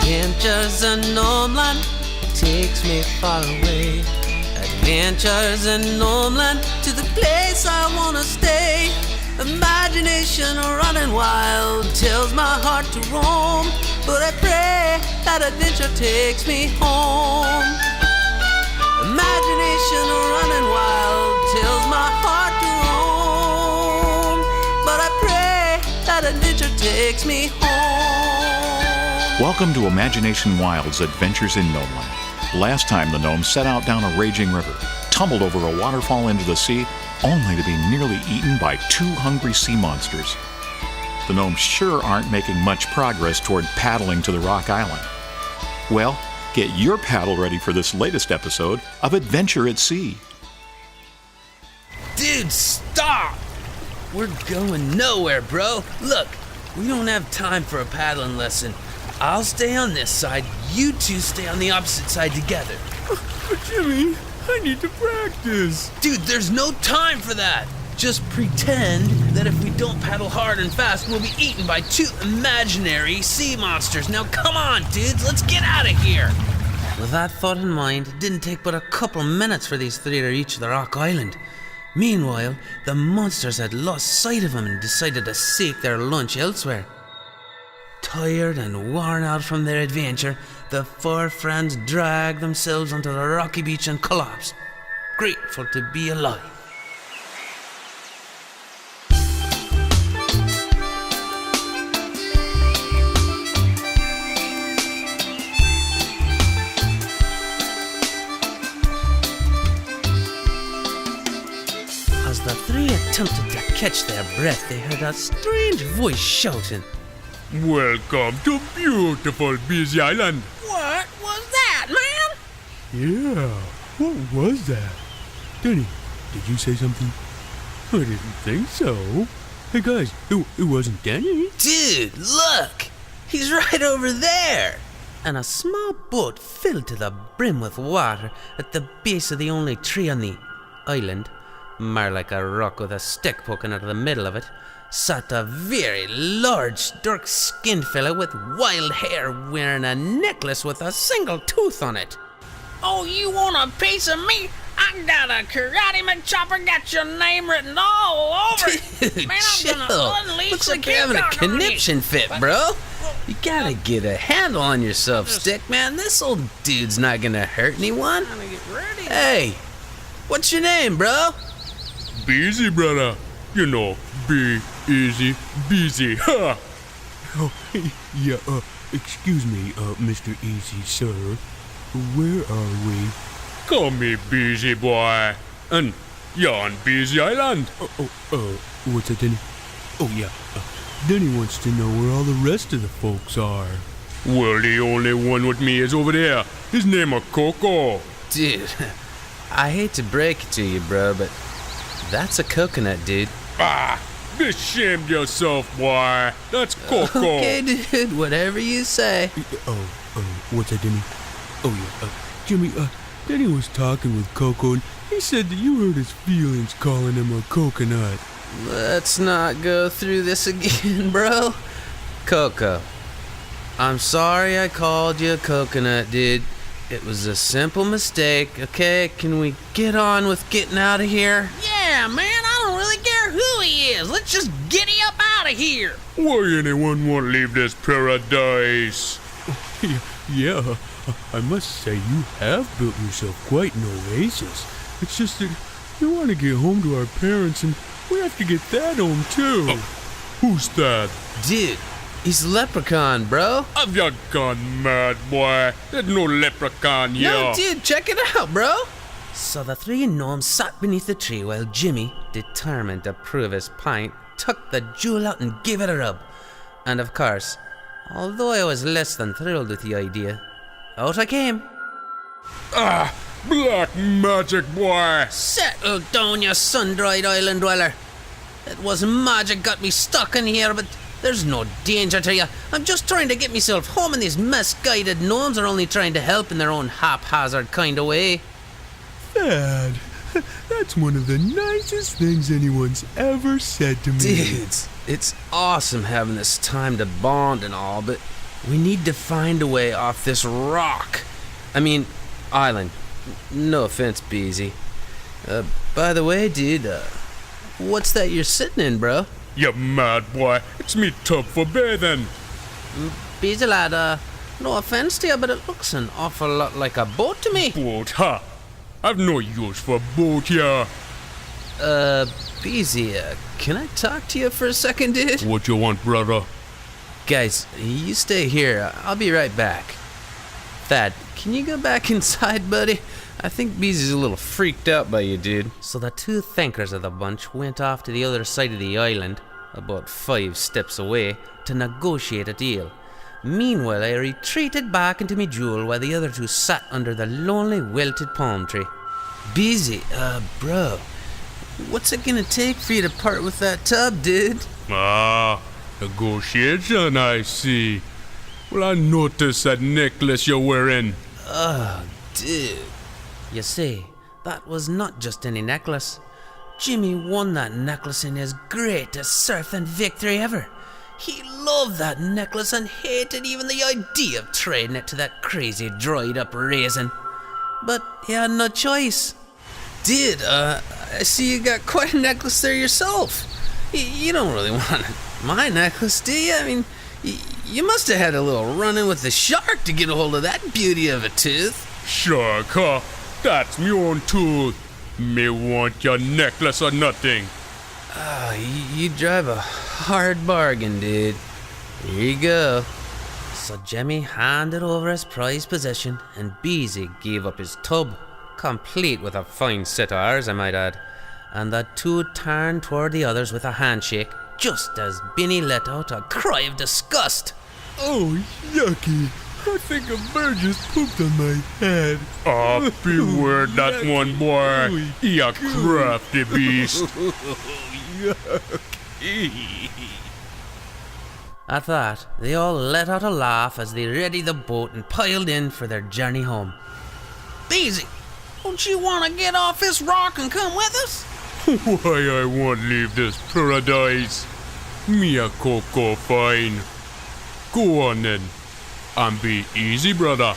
Adventures in Gnomeland takes me far away. Adventures in Gnomeland to the place I wanna stay. Imagination running wild tells my heart to roam, but I pray that adventure takes me home. Imagination running wild tells my heart to roam, but I pray that adventure takes me home. Welcome to Imagination Wild's Adventures in Gnomeland. Last time the gnomes set out down a raging river, tumbled over a waterfall into the sea, only to be nearly eaten by 2 hungry sea monsters. The gnomes sure aren't making much progress toward paddling to the rock island. Well, get your paddle ready for this latest episode of Adventure at Sea. Dude, stop! We're going nowhere, bro. Look, we don't have time for a paddling lesson. I'll stay on this side, you two stay on the opposite side together. But Jimmy, I need to practice. Dude, there's no time for that. Just pretend that if we don't paddle hard and fast, we'll be eaten by 2 imaginary sea monsters. Now come on, dudes, let's get out of here. With that thought in mind, it didn't take but a couple minutes for these 3 to reach the rock island. Meanwhile, the monsters had lost sight of him and decided to seek their lunch elsewhere. Tired and worn out from their adventure, the 4 friends dragged themselves onto the rocky beach and collapsed, grateful to be alive. As the 3 attempted to catch their breath, they heard a strange voice shouting, Welcome to beautiful Busy Island. "What was that, man?" Yeah, what was that? Denny, did you say something? I didn't think so. Hey guys, it wasn't Denny. Dude, look! He's right over there! And a small boat filled to the brim with water at the base of the only tree on the island, more like a rock with a stick poking out of the middle of it, sat a very large, dark-skinned fellow with wild hair wearing a necklace with a single tooth on it. "Oh, you want a piece of me? I got a karate McChopper, got your name written all over it. Dude, Man, I'm chill. gonna unleash Looks the like you're having a peacock on you." conniption fit, bro. You gotta get a handle on yourself, Stick, man. This old dude's not gonna hurt anyone. Gotta get ready. Hey, what's your name, bro? Busy, brother. You know, be easy, busy. Ha! Oh, yeah, excuse me, Mr. Easy, sir. Where are we? Call me Busy Boy. And you're on Busy Island. What's that, Denny? Oh, yeah. Denny wants to know where all the rest of the folks are. Well, the only one with me is over there. His name is Coco. Dude, I hate to break it to you, bro, but that's a coconut, dude. Ah, be ashamed yourself, boy. That's Coco. Okay, dude, whatever you say. What's that, Denny? Oh, yeah, Jimmy, Denny was talking with Coco, and he said that you hurt his feelings calling him a coconut. Let's not go through this again, bro. Coco, I'm sorry I called you a coconut, dude. It was a simple mistake, okay? Can we get on with getting out of here? Yeah, man, I don't really care who he is. Let's just giddy up out of here. Why anyone won't leave this paradise? Yeah, I must say you have built yourself quite an oasis. It's just that we want to get home to our parents, and we have to get that home too. Who's that? Dude, he's Leprechaun, bro. Have you gone mad, boy? There's no leprechaun here. No, dude, check it out, bro. So the 3 gnomes sat beneath the tree while Jimmy, determined to prove his pint, took the jewel out and gave it a rub. And of course, although I was less than thrilled with the idea, out I came. Ah, black magic, boy. Settle down, you sun-dried island dweller. It was magic got me stuck in here, but there's no danger to you. I'm just trying to get myself home, and these misguided gnomes are only trying to help in their own haphazard kind of way. Thad, that's one of the nicest things anyone's ever said to me. Dudes, it's awesome having this time to bond and all, but We need to find a way off this island. No offense, Beezy. By the way, dude, what's that you're sitting in, bro? You mad boy, it's me tub for bathing. Beezy lad, no offense to you, but it looks an awful lot like a boat to me. Boat, ha! I've no use for boat here. Beezy, can I talk to you for a second, dude? What you want, brother? Guys, you stay here. I'll be right back. Thad, can you go back inside, buddy? I think Beezy's a little freaked out by you, dude. So the two thinkers of the bunch went off to the other side of the island, about 5 steps away, to negotiate a deal. Meanwhile, I retreated back into me jewel while the other two sat under the lonely wilted palm tree. Beezy, bro, what's it gonna take for you to part with that tub, dude? Negotiation, I see. Well, I noticed that necklace you're wearing. Dude. You see, that was not just any necklace. Jimmy won that necklace in his greatest surfing victory ever. He loved that necklace and hated even the idea of trading it to that crazy dried up raisin. But he had no choice. Dude, I see you got quite a necklace there yourself. You don't really want my necklace, do you? I mean, you must have had a little run-in with the shark to get a hold of that beauty of a tooth. Shark, huh? That's me own tooth. Me want your necklace or nothing. You drive a hard bargain, dude. Here you go. So Jimmy handed over his prized possession, and Beezy gave up his tub, complete with a fine set of oars, I might add. And the two turned toward the others with a handshake, just as Binny let out a cry of disgust. Oh, yucky. I think a bird just pooped on my head. Beware that one, boy. He a crafty beast. At that, they all let out a laugh as they readied the boat and piled in for their journey home. Beezy, don't you want to get off this rock and come with us? Why I won't leave this paradise. Me a cocoa fine. Go on then. And be easy, brother.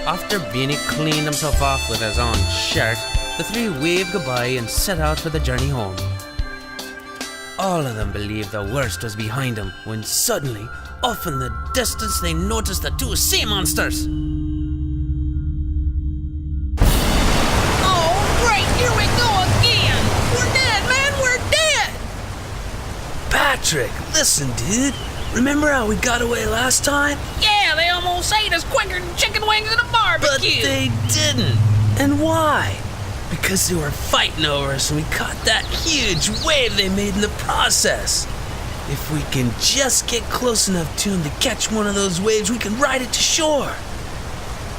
After Beanie cleaned himself off with his own shirt, the three waved goodbye and set out for the journey home. All of them believed the worst was behind them when suddenly, off in the distance, they noticed the two sea monsters. Oh, great! Here we go again! We're dead, man! We're dead! Patrick, listen, dude. Remember how we got away last time? Yeah, they almost ate us quicker than chicken wings at a barbecue! But they didn't. And why? Because they were fighting over us and we caught that huge wave they made in the process. If we can just get close enough to them to catch one of those waves, we can ride it to shore.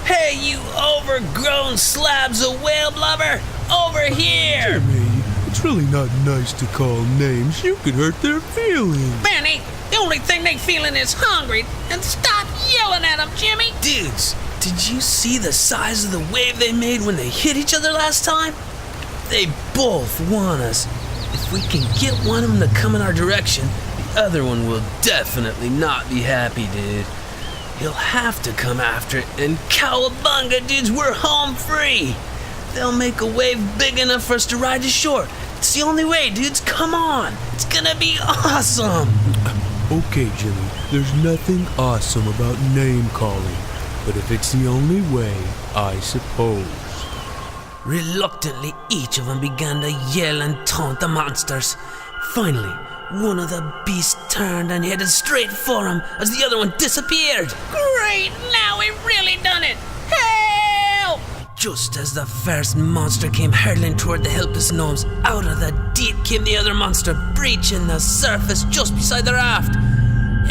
Hey, you overgrown slabs of whale blubber! Over here! Jimmy, it's really not nice to call names. You could hurt their feelings. Benny, the only thing they feeling is hungry. And stop yelling at them, Jimmy! Dudes, did you see the size of the wave they made when they hit each other last time? They both want us. If we can get one of them to come in our direction, the other one will definitely not be happy, dude. He'll have to come after it, and cowabunga, dudes, we're home free. They'll make a wave big enough for us to ride to shore. It's the only way, dudes. Come on. It's gonna be awesome. Okay, Jimmy, there's nothing awesome about name calling. But if it's the only way, I suppose. Reluctantly, each of them began to yell and taunt the monsters. Finally, one of the beasts turned and headed straight for him as the other one disappeared. Great! Now we've really done it! Help! Just as the first monster came hurtling toward the helpless gnomes, out of the deep came the other monster, breaching the surface just beside the raft.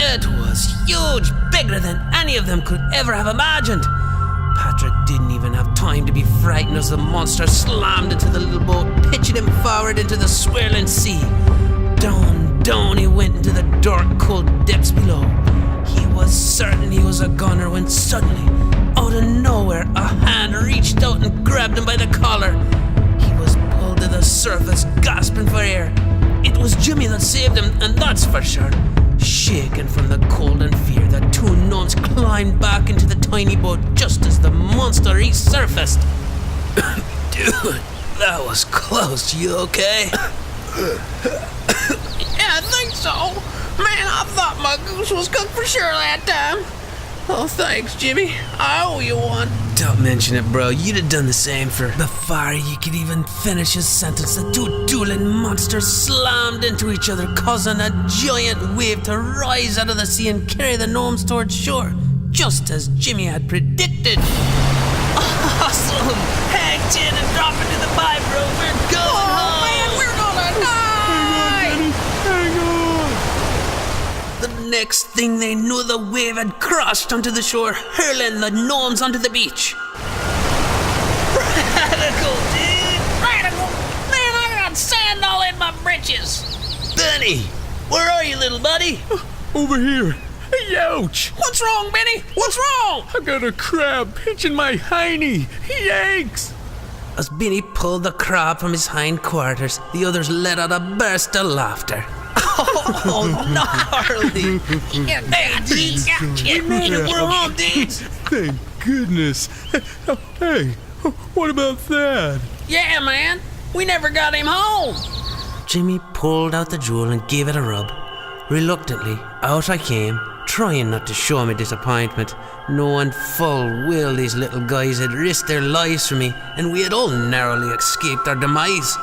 It was huge, bigger than any of them could ever have imagined. Patrick didn't even have time to be frightened as the monster slammed into the little boat, pitching him forward into the swirling sea. Down he went into the dark, cold depths below. He was certain he was a goner when suddenly, out of nowhere, a hand reached out and grabbed him by the collar. He was pulled to the surface, gasping for air. It was Jimmy that saved him, and that's for sure. Shaken from the cold and fear, the two gnomes climbed back into the tiny boat just as the monster resurfaced. Dude, that was close. You okay? Yeah, I think so. Man, I thought my goose was cooked for sure that time. Oh, thanks, Jimmy. I owe you one. Don't mention it, bro. You'd have done the same for... Before he could even finish his sentence, the two dueling monsters slammed into each other, causing a giant wave to rise out of the sea and carry the gnomes towards shore, just as Jimmy had predicted. Awesome! Hang 10 and drop into the pipe, bro. We're going home. Man, we're gonna die! The next thing they knew, the wave had crashed onto the shore, hurling the gnomes onto the beach. Radical, dude! Radical! Man, I got sand all in my britches. Benny, where are you, little buddy? Over here. Hey, ouch! What's wrong, Benny? What's wrong? I got a crab pinching my hiney. He aches. As Benny pulled the crab from his hindquarters, the others let out a burst of laughter. Oh, gnarly! Hey, dudes! We made it! We're home, dudes! Thank goodness. Hey, what about that? Yeah, man. We never got him home. Jimmy pulled out the jewel and gave it a rub. Reluctantly, out I came, trying not to show my disappointment, knowing full well these little guys had risked their lives for me, and we had all narrowly escaped our demise.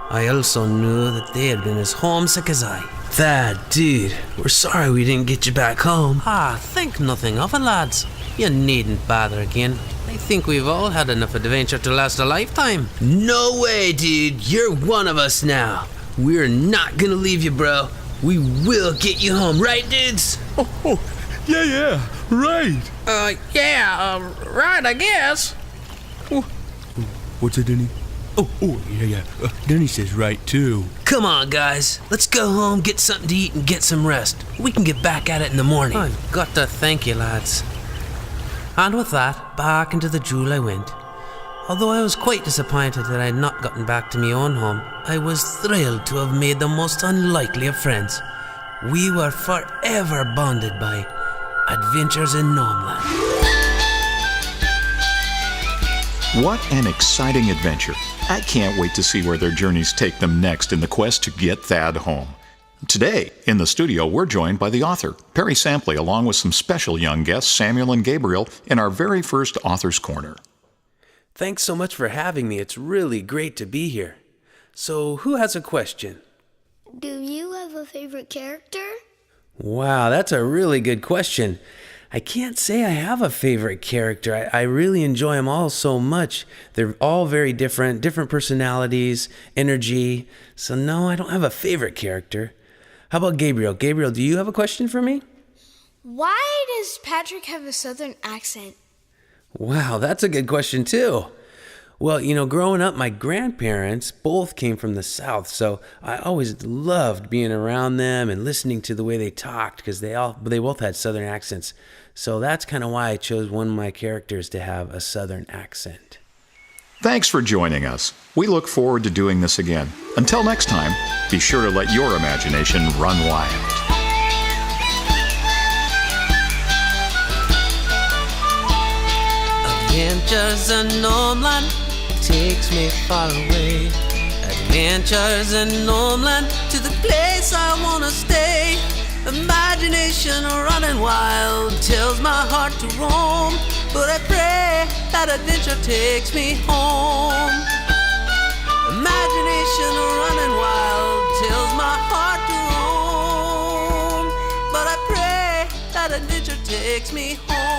I also knew that they had been as homesick as I. Thad, dude, we're sorry we didn't get you back home. Think nothing of it, lads. You needn't bother again. I think we've all had enough adventure to last a lifetime. No way, dude. You're one of us now. We're not gonna leave you, bro. We will get you home, right, dudes? Oh, yeah, right. Right, I guess. What's it, Denny? Oh, yeah. Denny says right, too. Come on, guys. Let's go home, get something to eat, and get some rest. We can get back at it in the morning. I've got to thank you, lads. And with that, back into the jewel I went. Although I was quite disappointed that I had not gotten back to my own home, I was thrilled to have made the most unlikely of friends. We were forever bonded by adventures in Gnomeland. What an exciting adventure. I can't wait to see where their journeys take them next in the quest to get Thad home. Today, in the studio, we're joined by the author, Perry Sampley, along with some special young guests, Samuel and Gabriel, in our very first Author's Corner. Thanks so much for having me. It's really great to be here. So, who has a question? Do you have a favorite character? Wow, that's a really good question. I can't say I have a favorite character. I really enjoy them all so much. They're all very different personalities, energy. So no, I don't have a favorite character. How about Gabriel? Gabriel, do you have a question for me? Why does Patrick have a southern accent? Wow, that's a good question too. Well, growing up, my grandparents both came from the South, so I always loved being around them and listening to the way they talked because they both had Southern accents. So that's kind of why I chose one of my characters to have a Southern accent. Thanks for joining us. We look forward to doing this again. Until next time, be sure to let your imagination run wild. Adventures in Gnomeland takes me far away. Adventures in Gnomeland to the place I wanna stay. Imagination running wild tells my heart to roam, but I pray that adventure takes me home. Imagination running wild tells my heart to roam, but I pray that adventure takes me home.